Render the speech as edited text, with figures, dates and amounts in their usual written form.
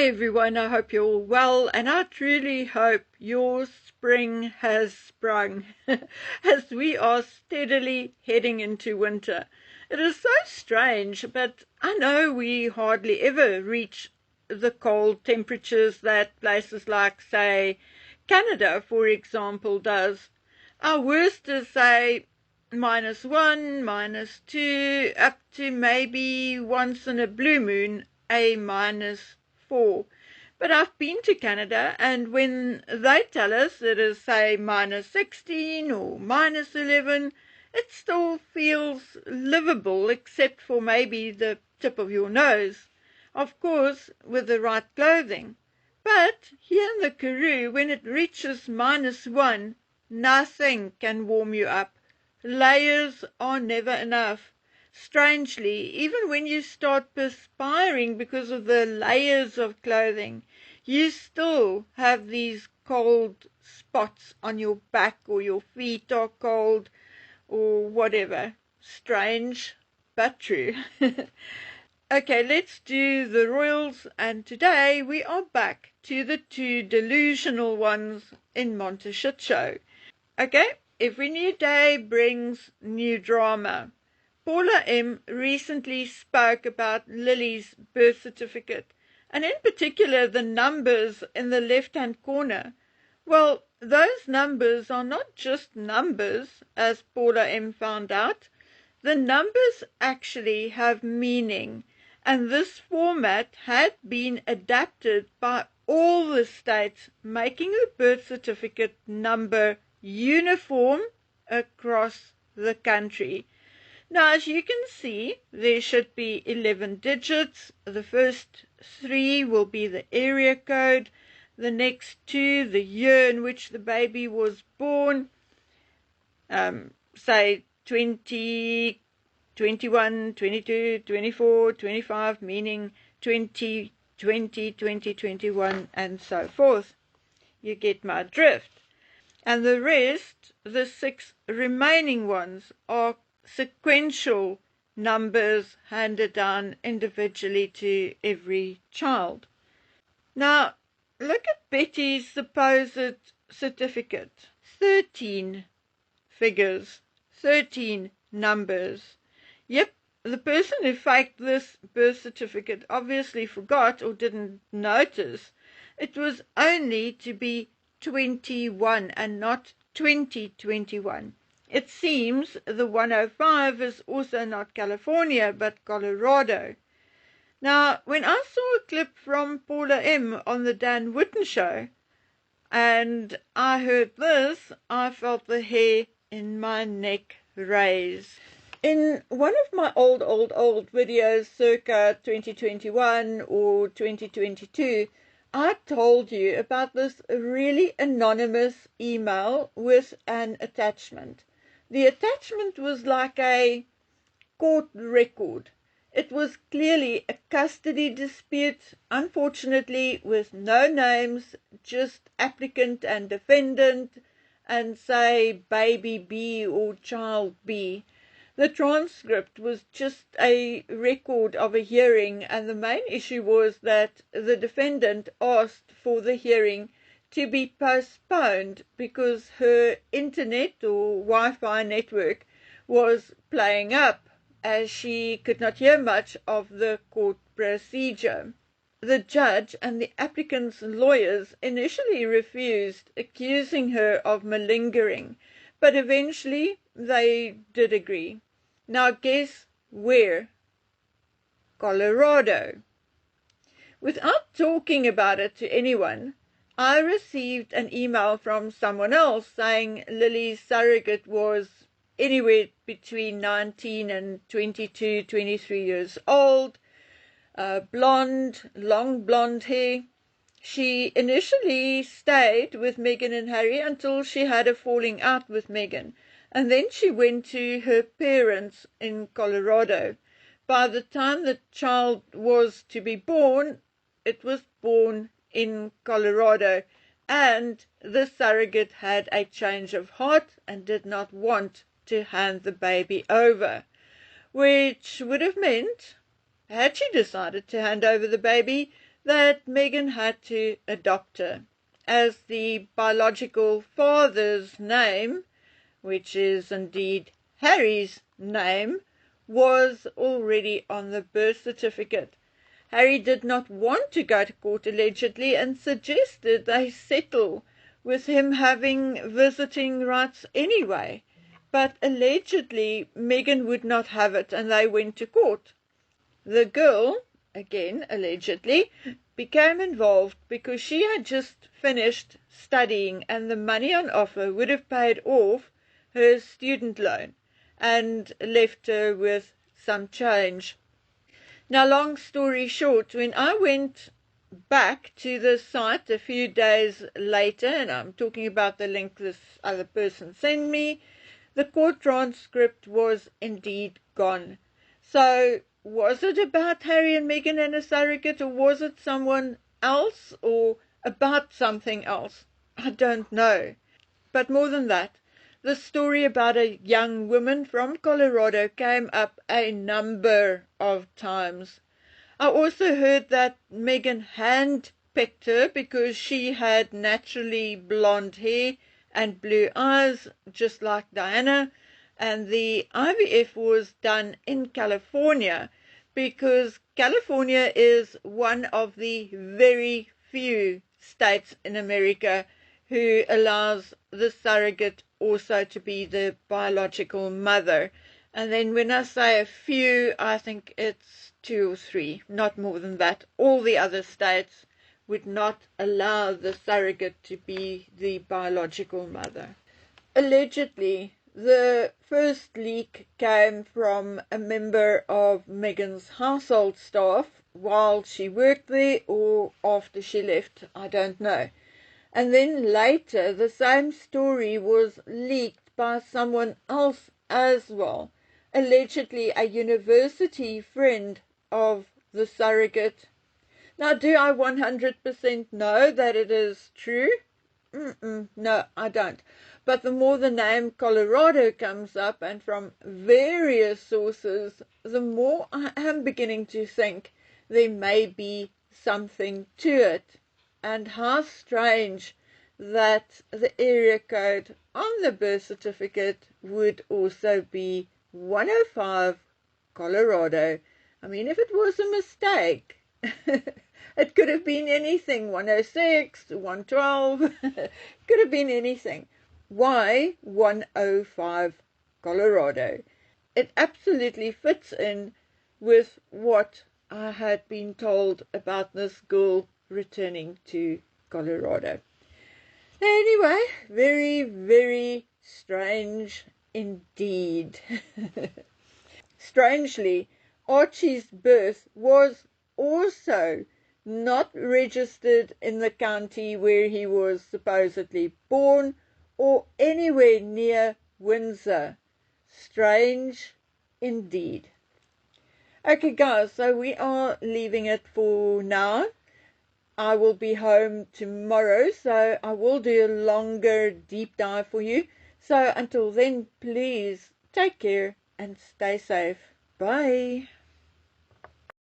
everyone, I hope you're all well, and I truly hope your spring has sprung as we are steadily heading into winter. It is so strange, but I know we hardly ever reach the cold temperatures that places like, say, Canada, for example, does. Our worst is, say, -1, -2, up to maybe once in a blue moon, a -4. But I've been to Canada, and when they tell us it is, say, -16 or -11, it still feels livable, except for maybe the tip of your nose. Of course, with the right clothing. But here in the Karoo, when it reaches -1, nothing can warm you up. Layers are never enough. Strangely, even when you start perspiring because of the layers of clothing, you still have these cold spots on your back, or your feet are cold, or whatever. Strange, but true. Okay, let's do the royals, and today we are back to the two delusional ones in Monte Shit Show. Okay, every new day brings new drama. Paula M. recently spoke about Lily's birth certificate, and in particular the numbers in the left-hand corner. Well, those numbers are not just numbers, as Paula M. found out. The numbers actually have meaning, and this format had been adapted by all the states, making the birth certificate number uniform across the country. Now, as you can see, there should be 11 digits. The first 3 will be the area code, the next 2 the year in which the baby was born, say 20, 21, 22, 24, 25, meaning 2020, 2021, and so forth. You get my drift. And the rest, the 6 remaining ones, are sequential numbers handed down individually to every child. Now, look at Betty's supposed certificate. 13 figures, 13 numbers. Yep, the person who faked this birth certificate obviously forgot or didn't notice it was only to be 21 and not 2021. It seems the 105 is also not California but Colorado. Now, when I saw a clip from Paula M. on the Dan Witten show and I heard this, I felt the hair in my neck raise. In one of my old videos, circa 2021 or 2022, I told you about this really anonymous email with an attachment. The attachment was like a court record. It was clearly a custody dispute, unfortunately with no names, just applicant and defendant, and say baby B or child B. The transcript was just a record of a hearing, and the main issue was that the defendant asked for the hearing to be postponed because her internet or Wi-Fi network was playing up, as she could not hear much of the court procedure. The judge and the applicant's lawyers initially refused, accusing her of malingering, but eventually they did agree. Now guess where? Colorado. Without talking about it to anyone, I received an email from someone else saying Lily's surrogate was anywhere between 19 and 22, 23 years old, blonde, long blonde hair. She initially stayed with Meghan and Harry until she had a falling out with Meghan, and then she went to her parents in Colorado. By the time the child was to be born, it was born in Colorado, and the surrogate had a change of heart and did not want to hand the baby over, which would have meant, had she decided to hand over the baby, that Megan had to adopt her, as the biological father's name, which is indeed Harry's name, was already on the birth certificate. Harry did not want to go to court, allegedly, and suggested they settle with him having visiting rights anyway. But allegedly, Megan would not have it, and they went to court. The girl, again allegedly, became involved because she had just finished studying, and the money on offer would have paid off her student loan and left her with some change. Now, long story short, when I went back to the site a few days later, and I'm talking about the link this other person sent me, the court transcript was indeed gone. So, was it about Harry and Meghan and a surrogate, or was it someone else, or about something else? I don't know. But more than that, the story about a young woman from Colorado came up a number of times. I also heard that Meghan hand-picked her because she had naturally blonde hair and blue eyes, just like Diana, and the IVF was done in California because California is one of the very few states in America who allows the surrogate also to be the biological mother. And then when I say a few, I think it's 2 or 3, not more than that. All the other states would not allow the surrogate to be the biological mother. Allegedly, the first leak came from a member of Meghan's household staff while she worked there or after she left, I don't know. And then later, the same story was leaked by someone else as well, allegedly a university friend of the surrogate. Now, do I 100% know that it is true? No, I don't. But the more the name Colorado comes up, and from various sources, the more I am beginning to think there may be something to it. And how strange that the area code on the birth certificate would also be 105 Colorado. I mean, if it was a mistake, it could have been anything, 106, 112, could have been anything. Why 105 Colorado? It absolutely fits in with what I had been told about this girl returning to Colorado. Anyway, very, very strange indeed. Strangely, Archie's birth was also not registered in the county where he was supposedly born or anywhere near Windsor. Strange indeed. Okay guys, so we are leaving it for now. I will be home tomorrow, so I will do a longer deep dive for you. So until then, please take care and stay safe. Bye.